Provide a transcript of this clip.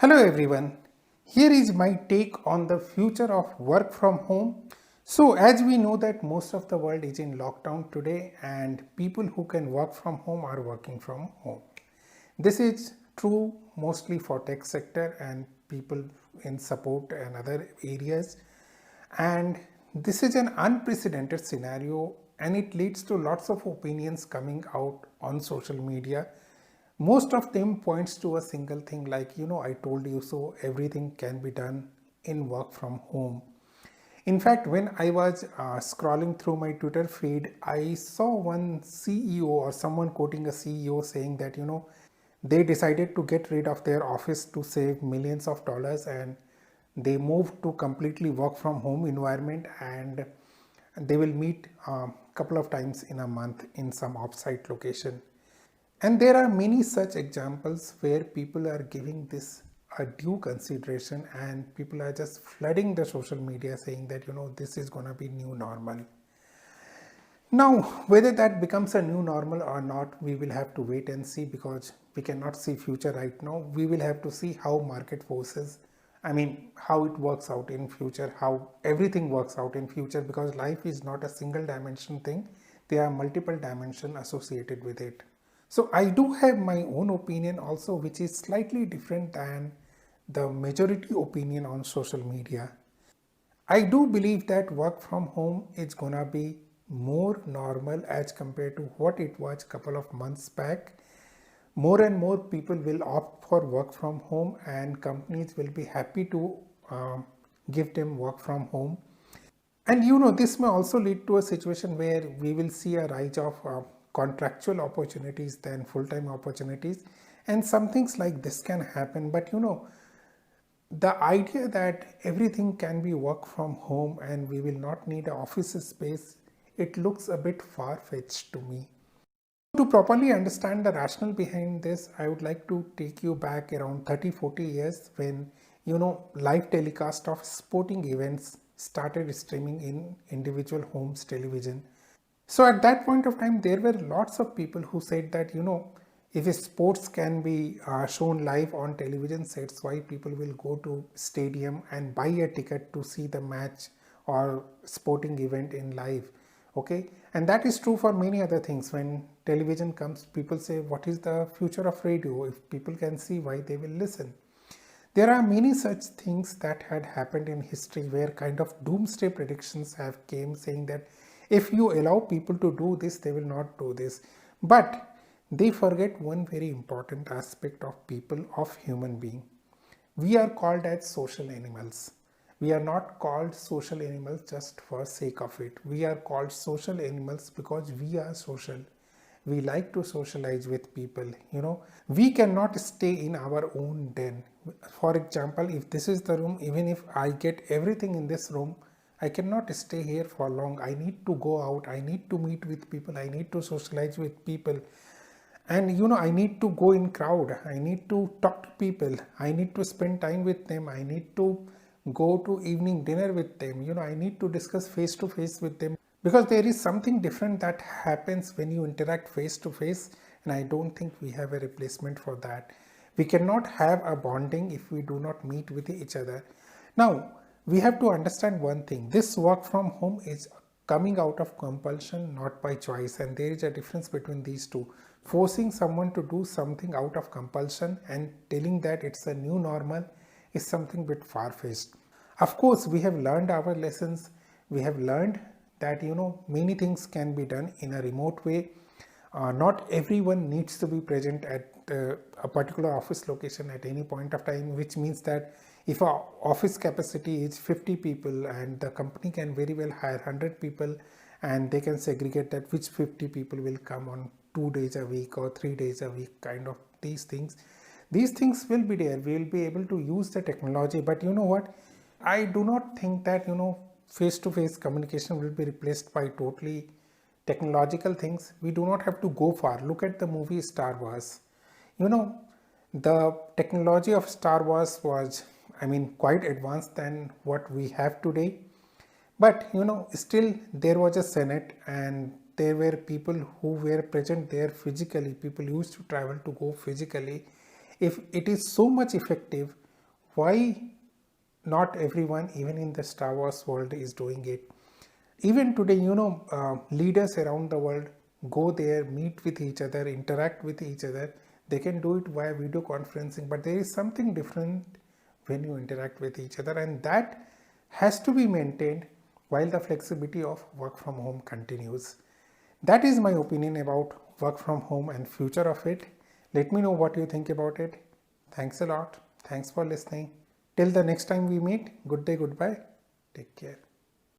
Hello everyone, here is my take on the future of work from home. So as we know that most of the world is in lockdown today and people who can work from home are working from home. This is true mostly for tech sector and people in support and other areas, and this is an unprecedented scenario and it leads to lots of opinions coming out on social media. Most of them points to a single thing like, I told you so, everything can be done in work from home. In fact, when I was scrolling through my Twitter feed, I saw one CEO or someone quoting a CEO saying that, they decided to get rid of their office to save millions of dollars, and they moved to completely work from home environment, and they will meet a couple of times in a month in some offsite location. And there are many such examples where people are giving this a due consideration and people are just flooding the social media saying that, this is going to be new normal. Now, whether that becomes a new normal or not, we will have to wait and see, because we cannot see future right now. We will have to see how market forces, how it works out in future, how everything works out in future, because life is not a single dimension thing. There are multiple dimensions associated with it. So I do have my own opinion also, which is slightly different than the majority opinion on social media. I do believe that work from home is gonna be more normal as compared to what it was a couple of months back. More and more people will opt for work from home and companies will be happy to give them work from home. And this may also lead to a situation where we will see a rise of contractual opportunities than full-time opportunities, and some things like this can happen. But the idea that everything can be work from home and we will not need an office space, it looks a bit far-fetched to me. To properly understand the rationale behind this, I would like to take you back around 30-40 years when live telecast of sporting events started streaming in individual homes television. So at that point of time, there were lots of people who said that, if sports can be shown live on television sets, why people will go to stadium and buy a ticket to see the match or sporting event in live. Okay, and that is true for many other things. When television comes, people say, what is the future of radio? If people can see, why they will listen? There are many such things that had happened in history where kind of doomsday predictions have came saying that if you allow people to do this, they will not do this. But they forget one very important aspect of people, of human being. We are called as social animals. We are not called social animals just for sake of it. We are called social animals because we are social. We like to socialize with people. We cannot stay in our own den. For example, if this is the room, even if I get everything in this room, I cannot stay here for long. I need to go out. I need to meet with people. I need to socialize with people. And I need to go in crowd. I need to talk to people. I need to spend time with them. I need to go to evening dinner with them. I need to discuss face to face with them, because there is something different that happens when you interact face to face, and I don't think we have a replacement for that. We cannot have a bonding if we do not meet with each other. Now, we have to understand one thing. This work from home is coming out of compulsion, not by choice, and there is a difference between these two. Forcing someone to do something out of compulsion and telling that it's a new normal is something bit far-fetched. Of course, we have learned our lessons. We have learned that many things can be done in a remote way. Not everyone needs to be present at a particular office location at any point of time, which means that if our office capacity is 50 people and the company can very well hire 100 people, and they can segregate that which 50 people will come on 2 days a week or 3 days a week, kind of these things will be there. We will be able to use the technology. But you know what, I do not think that face-to-face communication will be replaced by totally technological things. We do not have to go far. Look at the movie Star Wars. The technology of Star Wars was, quite advanced than what we have today. But still there was a Senate and there were people who were present there physically. People used to travel to go physically. If it is so much effective, why not everyone, even in the Star Wars world, is doing it. Even today, leaders around the world go there, meet with each other, interact with each other. They can do it via video conferencing, but there is something different when you interact with each other, and that has to be maintained while the flexibility of work from home continues. That is my opinion about work from home and future of it. Let me know what you think about it. Thanks a lot. Thanks for listening. Till the next time we meet, good day, goodbye. Take care.